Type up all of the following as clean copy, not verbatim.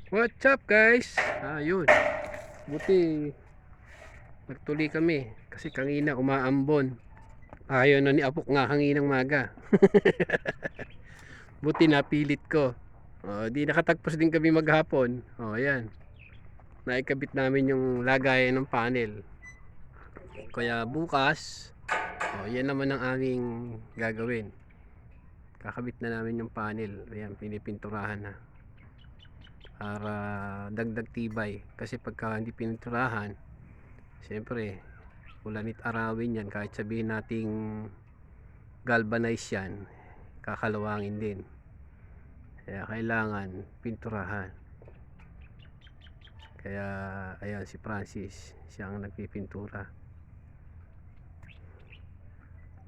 What's up guys? Ayun. Buti nagtuloy kami kasi kanina umaambon. Ayaw na ni Apok nga kanginang maga. Buti napilit ko. Di nakatagpos din kami maghapon. Ayan. Naikabit namin yung lagayan ng panel. Kaya bukas, yan naman ang aming gagawin. Kakabit na namin yung panel. Ayan, pinipinturahan na. Para dagdag tibay. Kasi pagka hindi pininturahan, siyempre ulanit arawin yan, kahit sabihin nating galvanize yan, kakalawangin din. Kaya kailangan pinturahan. Kaya ayan si Francis, siya ang nagpipintura.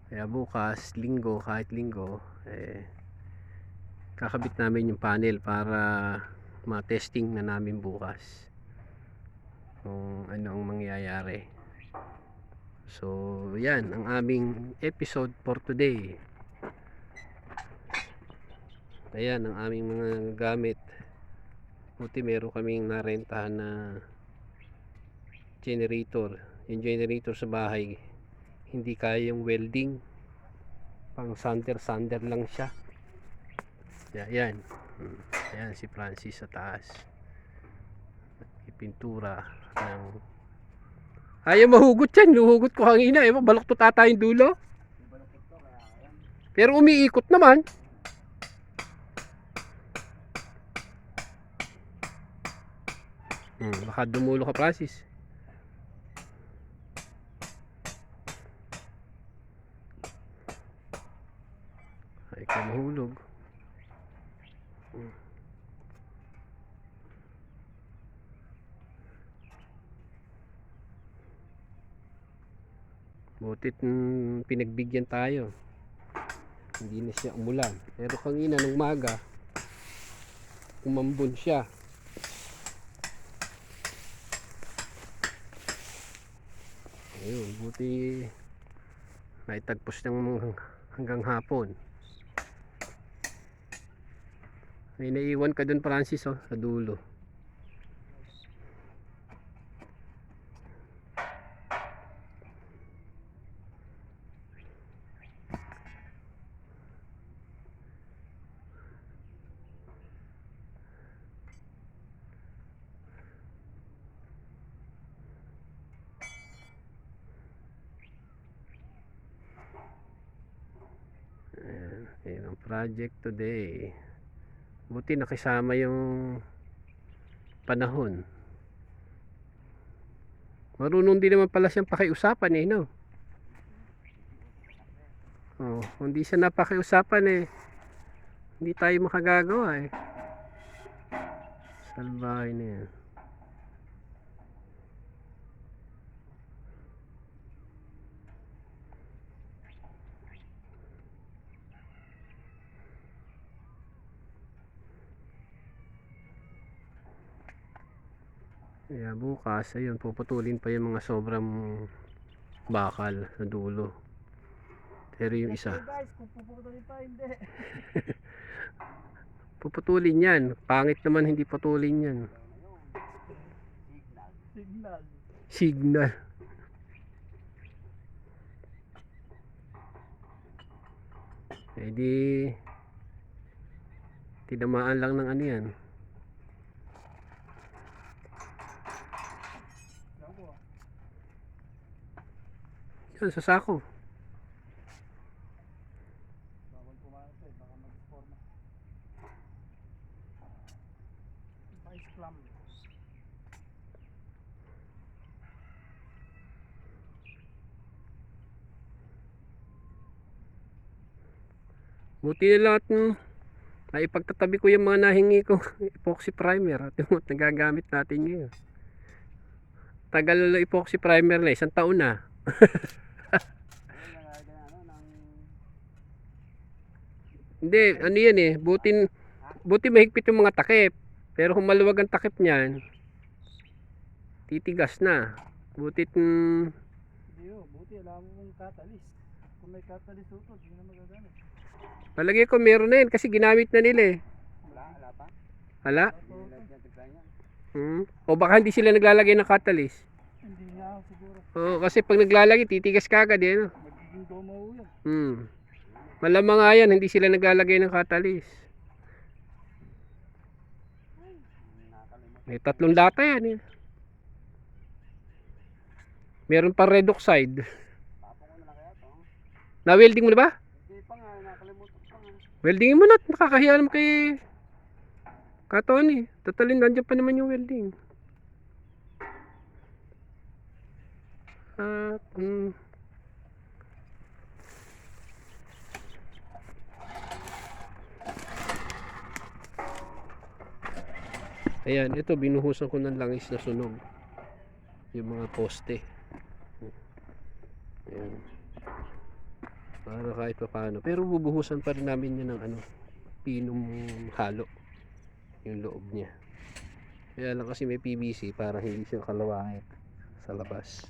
Kaya bukas, linggo, kahit linggo, kakabit namin yung panel para ma-testing na namin bukas kung ano ang mangyayari. So yan ang aming episode for today. Ayan ang aming mga gamit. Buti meron kaming narentahan na generator. Yung generator sa bahay hindi kaya yung welding, pang sander lang siya. Ayan, ayan si Francis sa taas, ipintura ng... Ayaw mahugot yan, luhugot ko hangina baluktot ata yung dulo, pero umiikot naman. Baka dumulo ka Francis. Ay ka mahulog. Butit pinagbigyan tayo, hindi na siya umulan. Pero kanina nung maga umambon siya. Ayun, buti naitagpos ng hanggang hapon. May naiwan ka dun Francis sa dulo. Ayan ang project today. Buti nakisama yung panahon. Marunong din naman pala siyang pakiusapan no? Hindi siya napakiusapan hindi tayo makagagawa salbahay na yan. Kaya bukas, ayun, puputulin pa yung mga sobrang bakal sa dulo. Pero yung isa, guys, kung puputulin pa, hindi. puputulin yan. Pangit naman hindi putulin yan. Signal. Eh di tinamaan lang ng ano yan. Yan sa sako. Bawal pumasok, baka mag-forma. Ice clam. Buti na lahat ay ipagtatabi ko yung mga nahingi ko epoxy primer at yung nagagamit natin ngayon. Tagal epoxy primer na, 1 taon na. Hindi, ano yan buti mahigpit yung mga takip. Pero kung maluwag ang takip niyan, titigas na. Buti alam mo mong catalyst. Kung may catalyst utot, hindi na magagamit. palagay ko meron na yan kasi ginamit na nila Wala pa? Wala? O baka hindi sila naglalagay ng catalyst. Hindi nga siguro. Oo, kasi pag naglalagay, titigas kagad eh. No? Magiging domo yan. Malamang nga yan, hindi sila naglalagay ng catalyst. May 3 lata yan eh. Meron pa red oxide. Na-welding mo na ba? Hindi pa nga, nakalimutan pa nga. Weldingin mo na. Nakakahiya naman kay Katoni. Tatalin, nandiyan pa naman yung welding. At, ayan, ito binuhusan ko ng langis na sunog. Yung mga poste. Ayan. Para kahit pa paano. Pero bubuhusan pa rin namin yan ng pinong halo. Yung loob niya. Kaya lang kasi may PVC para hindi siya kalawangit sa labas.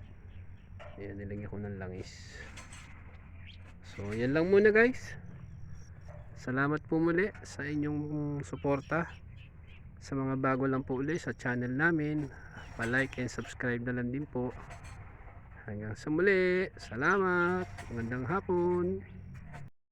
Ayan, nilagyan ko ng langis. So, yan lang muna guys. Salamat po muli sa inyong suporta. Sa mga bago lang po ulit sa channel namin, pa-like and subscribe na lang din po. Hanggang sa muli. Salamat. Magandang hapon.